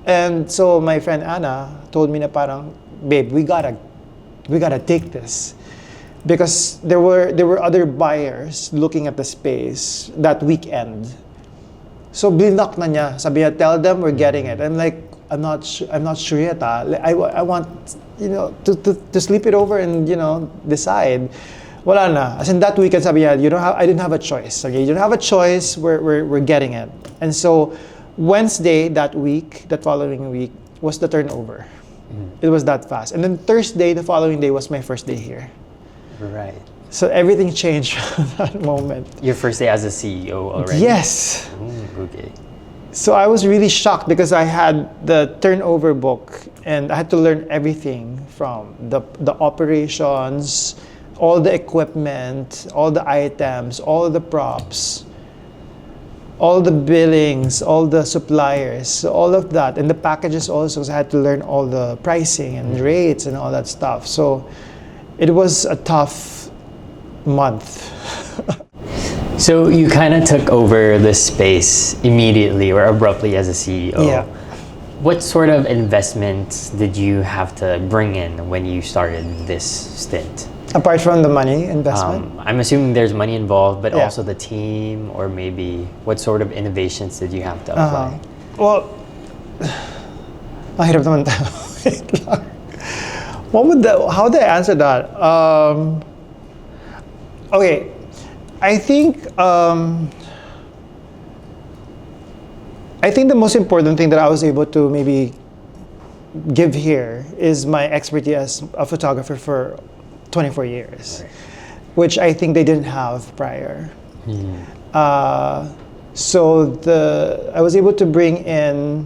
And so my friend Anna told me na parang, babe, we gotta take this. Because there were other buyers looking at the space that weekend. So blinak na niya. Sabi niya, tell them we're getting it. I'm like, I'm not sure yet. I want, to sleep it over and, decide. Wala na. As in that weekend, sabi niya, I didn't have a choice. Okay, you don't have a choice. We're getting it. And so Wednesday that following week was the turnover. It was that fast. And then Thursday, the following day, was my first day here. Right. So everything changed from that moment. Your first day as a CEO already? Yes. Okay. So I was really shocked because I had the turnover book and I had to learn everything from the operations, all the equipment, all the items, all the props, all the billings, all the suppliers, all of that. And the packages also, so I had to learn all the pricing and rates and all that stuff. So it was a tough month. So you kind of took over the space immediately or abruptly as a CEO. Yeah. What sort of investments did you have to bring in when you started this stint? Apart from the money investment? I'm assuming there's money involved, but Yeah. also the team, or maybe what sort of innovations did you have to apply? Well, mahirap naman tayo. Wait lang. How do I answer that? Okay, I think the most important thing that I was able to maybe give here is my expertise as a photographer for 24 years, Right. which I think they didn't have prior. So I was able to bring in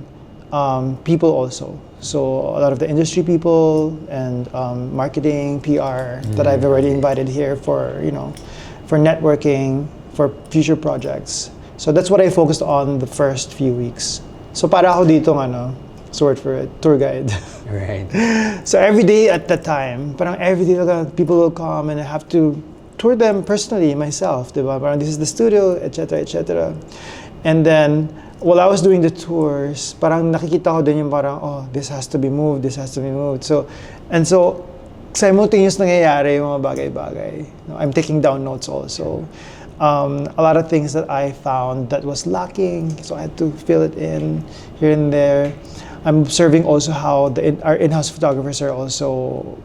people also. So a lot of the industry people and marketing, PR that I've already invited here for for networking, for future projects. So that's what I focused on the first few weeks. So para ako ditong sort for it, tour guide. Right. So every day at that time, parang every day people will come and I have to tour them personally myself, diba? Parang this is the studio, etc., etc. And then while I was doing the tours, parang nakikita ko din yung parang, oh, this has to be moved, this has to be moved. So simultaneous nangyayari yung mga bagay-bagay. I'm taking down notes also. A lot of things that I found that was lacking, so I had to fill it in here and there. I'm observing also how our in-house photographers are also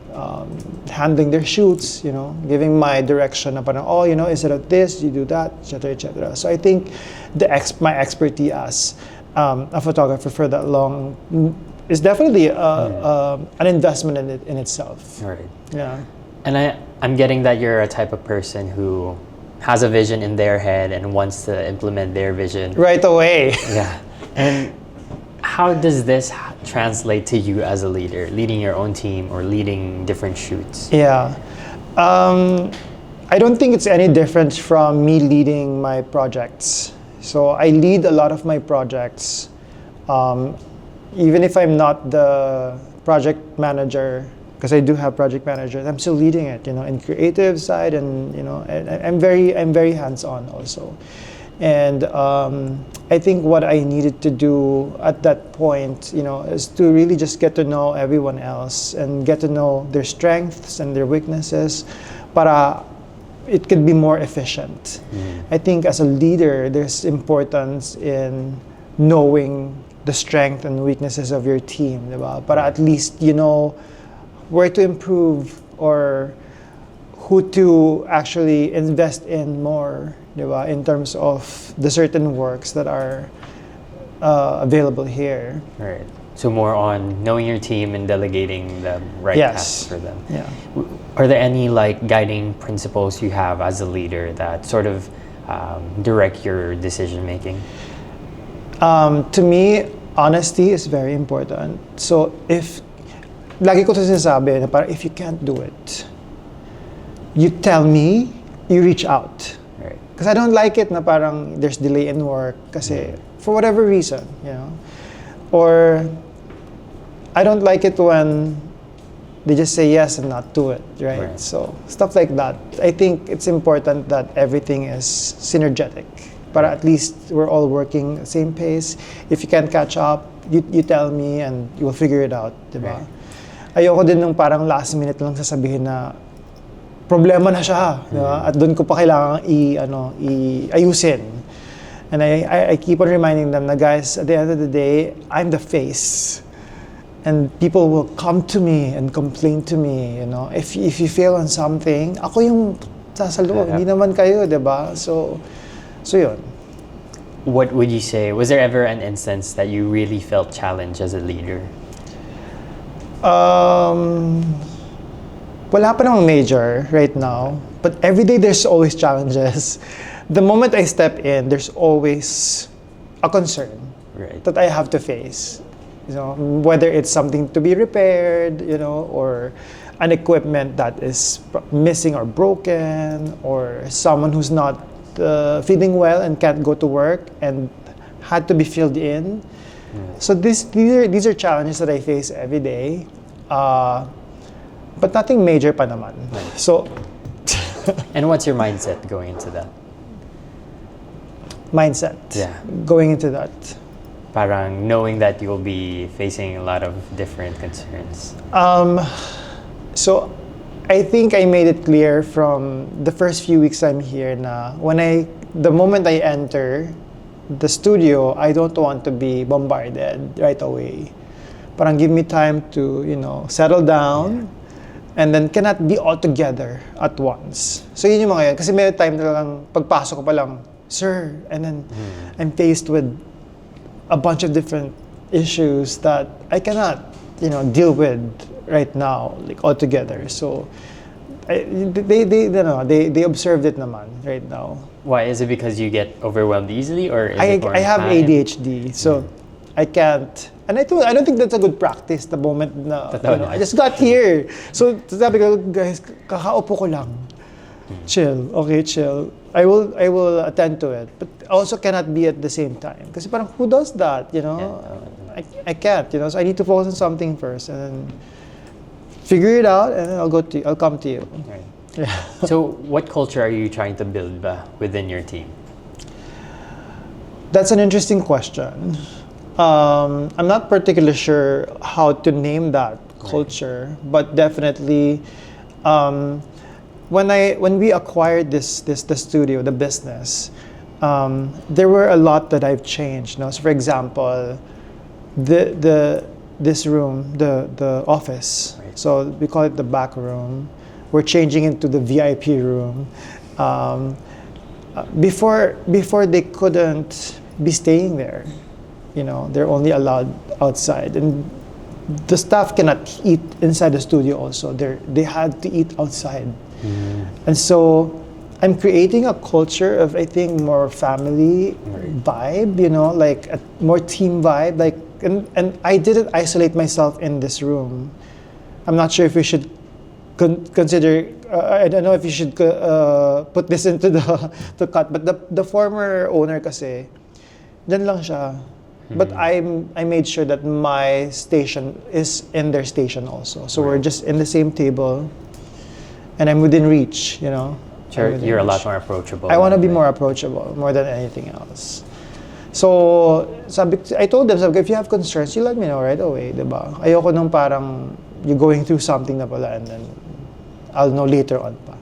handling their shoots, giving my direction na parang, oh, instead of this, you do that, etc., etc. So I think my expertise as a photographer for that long is definitely an investment in itself. Right. Yeah. And I'm getting that you're a type of person who has a vision in their head and wants to implement their vision right away. Yeah. And how does this translate to you as a leader, leading your own team or leading different shoots? Yeah. I don't think it's any different from me leading my projects. So I lead a lot of my projects. Even if I'm not the project manager, because I do have project managers, I'm still leading it, in creative side, and and I'm very hands-on also. And I think what I needed to do at that point, is to really just get to know everyone else and get to know their strengths and their weaknesses, para it could be more efficient. I think as a leader, there's importance in knowing the strength and weaknesses of your team, diba? Para at least you know where to improve or who to actually invest in more, diba? In terms of the certain works that are available here. Right. So more on knowing your team and delegating the right tasks for them. Yeah. Are there any guiding principles you have as a leader that sort of direct your decision making? To me, honesty is very important. So lagi ko ito sinasabi na parang if you can't do it, you tell me, you reach out. Right. Because I don't like it na parang there's delay in work kasi for whatever reason, Or I don't like it when they just say yes and not do it, right? So stuff like that. I think it's important that everything is synergetic. Para at least we're all working same pace. If you can't catch up, you tell me and you'll figure it out, diba? Ayoko din nung parang last minute lang sasabihin na problema na siya, diba? At doon ko pa kailangan ayusin. And I keep on reminding them na, guys, at the end of the day, I'm the face. And people will come to me and complain to me, If you fail on something, ako yung sasalo, hindi naman kayo, diba? So yun. What would you say? Was there ever an instance that you really felt challenged as a leader? Wala pa namang major right now, but every day there's always challenges. The moment I step in, there's always a concern that I have to face. Whether it's something to be repaired, or an equipment that is missing or broken, or someone who's not feeling well and can't go to work and had to be filled in. So these are challenges that I face every day, but nothing major pa naman. So, and what's your mindset going into that? Mindset. Yeah. Going into that. Parang knowing that you'll be facing a lot of different concerns. So I think I made it clear from the first few weeks I'm here na the moment I enter the studio, I don't want to be bombarded right away. Parang give me time to, settle down and then cannot be all together at once. So yun yung mga yan. Kasi may time talagang pagpasok ko pa lang, sir, and then I'm faced with a bunch of different issues that I cannot, deal with right now, all together. So they observed it naman right now. Why? Is it because you get overwhelmed easily, or is I it more have time? ADHD, so I can't. And I don't think that's a good practice the moment na, I just got here. So sabi ko, guys, kakaupo ko lang. Chill, okay, chill. I will attend to it, but also cannot be at the same time. Kasi parang who does that, I can't, so I need to focus on something first and then figure it out, and then I'll come to you. Right. Yeah. So what culture are you trying to build within your team? That's an interesting question. I'm not particularly sure how to name that culture, but definitely, when we acquired the studio, the business, there were a lot that I've changed. So for example, this room, the office. Right. So we call it the back room. We're changing into the VIP room. Before they couldn't be staying there. They're only allowed outside, and the staff cannot eat inside the studio also. They had to eat outside. And so I'm creating a culture of, I think, more family vibe, like a more team vibe. Like, and I didn't isolate myself in this room. I'm not sure if we should consider, I don't know if you should put this into the cut, but the former owner kasi, dyan lang siya. But I made sure that my station is in their station also. So we're just in the same table, and I'm within reach, Sure, you're a lot more approachable. I want to be more approachable, more than anything else. So, I told them, if you have concerns, you let me know right away, diba? Ayoko nung parang you're going through something na pala, and then I'll know later on pa.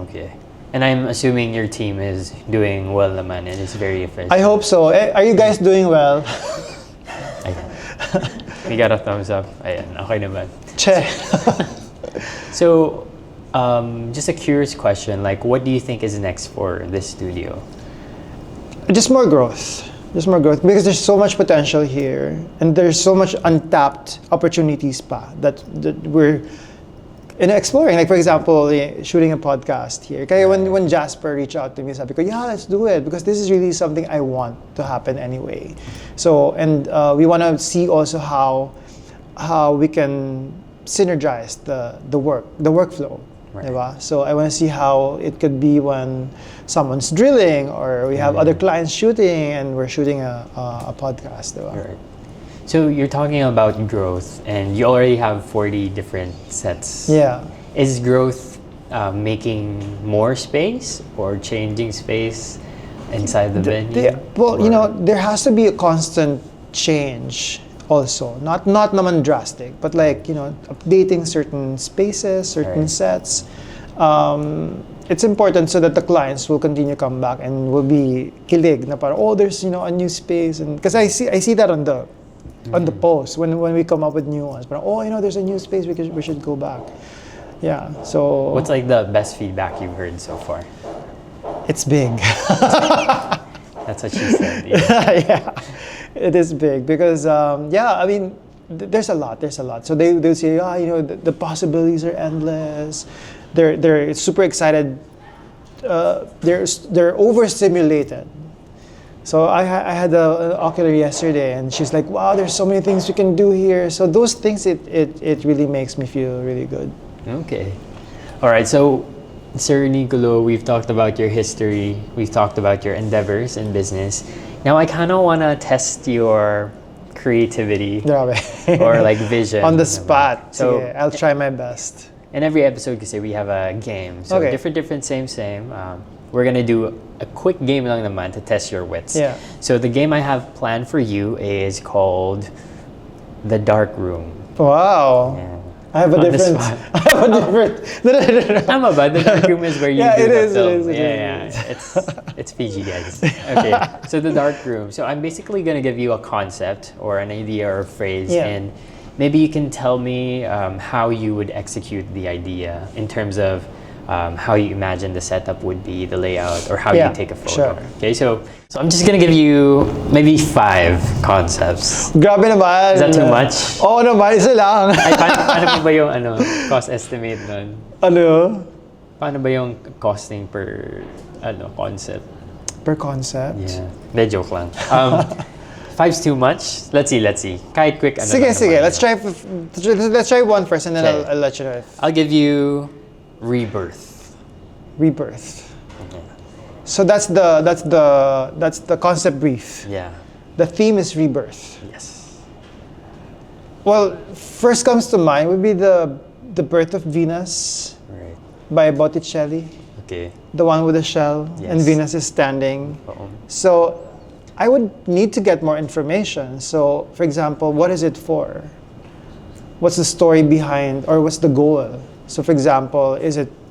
Okay. And I'm assuming your team is doing well naman and is very efficient. I hope so. Are you guys doing well? We got a thumbs up. Ayan, okay naman. Che. So, just a curious question, like what do you think is next for this studio? Just more growth. Because there's so much potential here, and there's so much untapped opportunities pa that we're exploring. Like for example, shooting a podcast here. Kaya when Jasper reached out to me, sabi ko, yeah, let's do it, because this is really something I want to happen anyway. So, and we want to see also how we can synergize the workflow. Right. Diba? So I want to see how it could be when someone's drilling, or we have other clients shooting, and we're shooting a podcast. Diba? Right. So you're talking about growth, and you already have 40 different sets. Yeah. Is growth making more space or changing space inside the venue? There has to be a constant change also. Not naman drastic, but like, updating certain spaces, certain sets. It's important so that the clients will continue to come back and will be kilig na parang, oh, there's, a new space. And because I see that on the post when we come up with new ones. But there's a new space, we should go back. Yeah. So what's like the best feedback you've heard so far? It's big. That's what she said. Yeah. Yeah, it is big because there's a lot. So they'll say, the possibilities are endless. They're super excited. They're overstimulated. So I had an ocular yesterday, and she's like, wow, there's so many things we can do here. So those things, it really makes me feel really good. Okay. All right. So, Sir Niccolo, we've talked about your history. We've talked about your endeavors in business. Now I kind of want to test your creativity or like vision. On the spot. So yeah, I'll try my best. In every episode, kasi we have a game. So different, same. We're gonna do a quick game lang naman to test your wits. Yeah. So the game I have planned for you is called The Dark Room. Wow. Yeah. I have a different. Tama ba? The Dark Room is where you do it the is, film. it is. It's PG, guys. Okay. So The Dark Room. So I'm basically gonna give you a concept or an idea or a phrase, and maybe you can tell me how you would execute the idea in terms of how you imagine the setup would be, the layout, or how you take a photo. Sure. Okay, so I'm just gonna give you maybe 5 concepts. Grabe naman. Is that too much? Oo naman, isa lang. Ay, paano mo ba yung cost estimate nun? Ano? Paano ba yung costing per concept? Per concept? Yeah. De joke lang. Five's too much? Let's see. Kahit quick Sige. Let's try one first and then Okay. I'll let you know. I'll give you rebirth. Rebirth. So that's the concept brief. Yeah. The theme is rebirth. Yes. Well, first comes to mind would be the birth of Venus Right. by Botticelli, Okay. the one with the shell, and Yes. Venus is standing. Oo. So I would need to get more information. So, for example, what is it for? What's the story behind, or what's the goal? So, for example,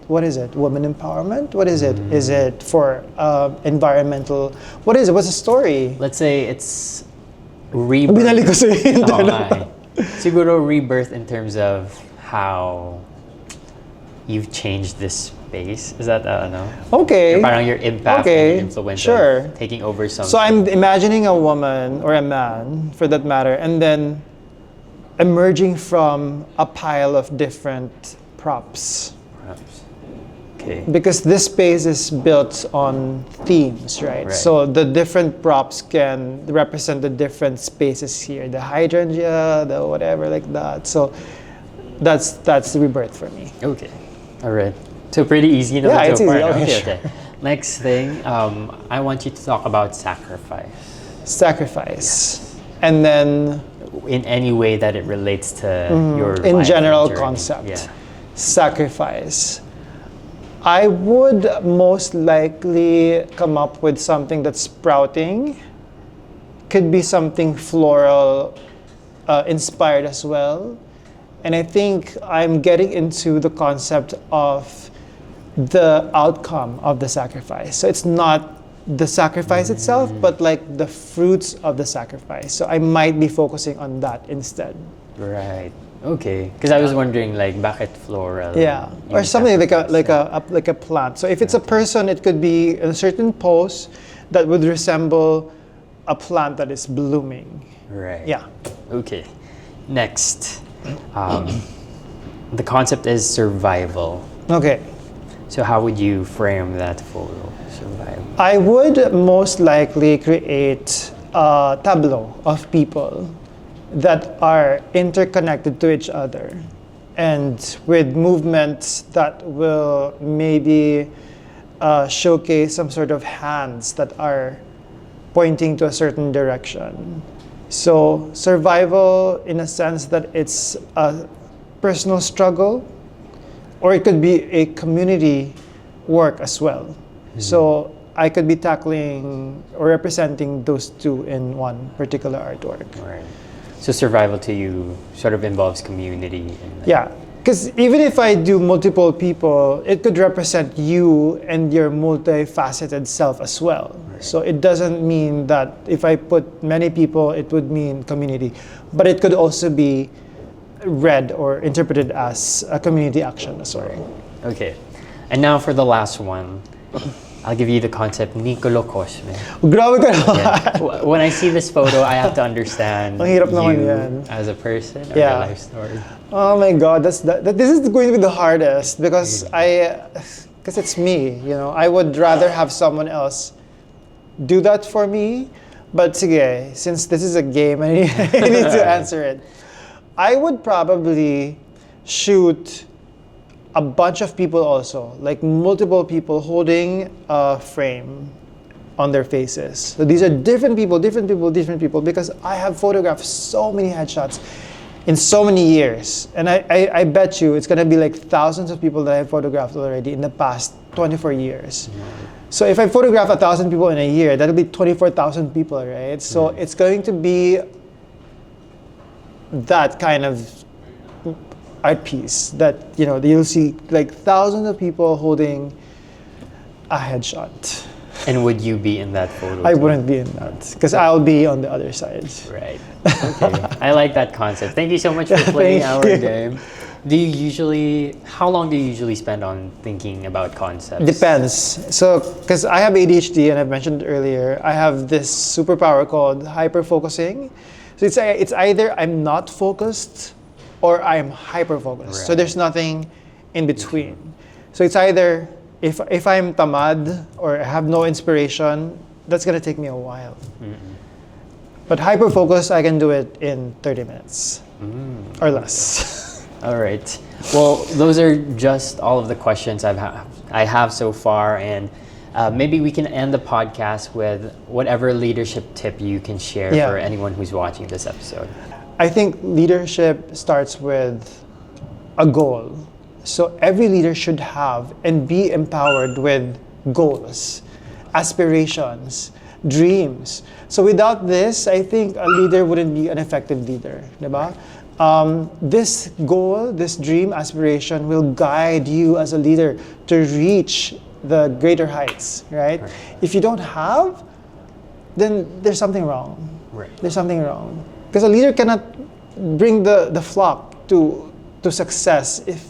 what is it? Women empowerment? What is it? Is it for environmental? What is it? What's the story? Let's say it's rebirth. Binalik ko sa iyo. Oo nga eh. Siguro rebirth in terms of how you've changed this space. Is that Okay. Parang your impact Okay. and influence Sure. of taking over something. So I'm imagining a woman or a man, for that matter, and then emerging from a pile of different props. Perhaps. Okay. Because this space is built on themes, right? Right. So the different props can represent the different spaces here. The hydrangea, the whatever like that. So that's the rebirth for me. Okay. All right. So pretty easy naman Yeah, so it's far. easy. No? Okay, Okay. Next thing, I want you to talk about sacrifice. Sacrifice. And then In any way that it relates to your in life general and journey. concept. Yeah. Sacrifice. I would most likely come up with something that's sprouting. Could be something floral inspired as well. And I think I'm getting into the concept of the outcome of the sacrifice. So it's not the sacrifice itself, but like the fruits of the sacrifice. So I might be focusing on that instead. Right. Okay. Because I was wondering, like, bakit floral? Yeah, or yung something sacrifice? like a plant. So if it's a person, it could be a certain pose that would resemble a plant that is blooming. Right. Yeah. Okay. Next, the concept is survival. Okay. So how would you frame that photo? Survival. I would most likely create a tableau of people that are interconnected to each other and with movements that will maybe showcase some sort of hands that are pointing to a certain direction. So survival in a sense that it's a personal struggle, or it could be a community work as well. So I could be tackling or representing those two in one particular artwork. Right. So survival to you sort of involves community. And Yeah, because even if I do multiple people, it could represent you and your multifaceted self as well. Right. So it doesn't mean that if I put many people, it would mean community. But it could also be read or interpreted as a community action as well. Okay. And now for the last one, I'll give you the concept Niccolo Cosme. Grabe ka naman. Yeah. When I see this photo, I have to understand Ang hirap naman you yan. as a person or Yeah. your life story. Oh my God, this is going to be the hardest because it's me, you know. I would rather have someone else do that for me. But sige, since this is a game, I need to answer it. I would probably shoot a bunch of people also, like multiple people holding a frame on their faces. So these are different people, because I have photographed so many headshots in so many years. And I bet you it's gonna be like thousands of people that I've photographed already in the past 24 years. So if I photograph 1,000 people in a year, that'll be 24,000 people, right? So it's going to be that kind of art piece that, you know, you'll see like thousands of people holding a headshot. And would you be in that photo? I too? wouldn't be in that because I'll be on the other side. Right. Okay. I like that concept. Thank you so much for playing Thank our you. game. How long do you usually spend on thinking about concepts? Depends. So, because I have ADHD and I've mentioned earlier, I have this superpower called hyperfocusing. So it's either I'm not focused or I'm hyper focused. So Right. there's nothing in between. So it's either if I'm tamad or I have no inspiration, that's gonna take me a while. But hyper focus, I can do it in 30 minutes or less. All right. Well, those are just all of the questions I have so far, and maybe we can end the podcast with whatever leadership tip you can share Yeah. for anyone who's watching this episode. I think leadership starts with a goal. So every leader should have and be empowered with goals, aspirations, dreams. So without this, I think a leader wouldn't be an effective leader, diba? This goal, this dream, aspiration will guide you as a leader to reach the greater heights, right? If you don't have, then there's something wrong. Right. There's something wrong. Because a leader cannot bring the flock to success if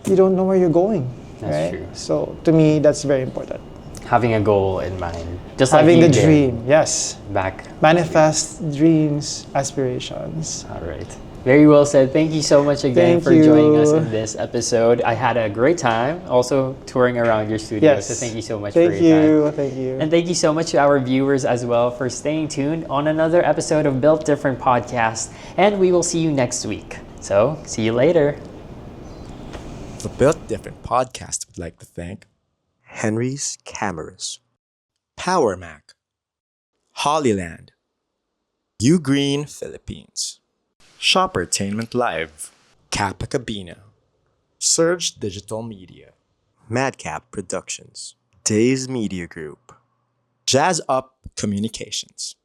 you don't know where you're going, That's right? true. So to me, that's very important. Having a goal in mind, just Having like the you did dream, yes. back. Manifest dreams, aspirations. All right. Very well said. Thank you so much again Thank for joining us you. in this episode. I had a great time also touring around your studio. Yes. So thank you so much for Thank your time. you. Thank you. And thank you so much to our viewers as well for staying tuned on another episode of Built Different Podcast. And we will see you next week. So, see you later. The Built Different podcast would like to thank Henry's Cameras, Power Mac, Hollyland, Ugreen Philippines, Shoppertainment Live, Kappa Cabina, Surge Digital Media, Madcap Productions, Days Media Group, Jazz Up Communications.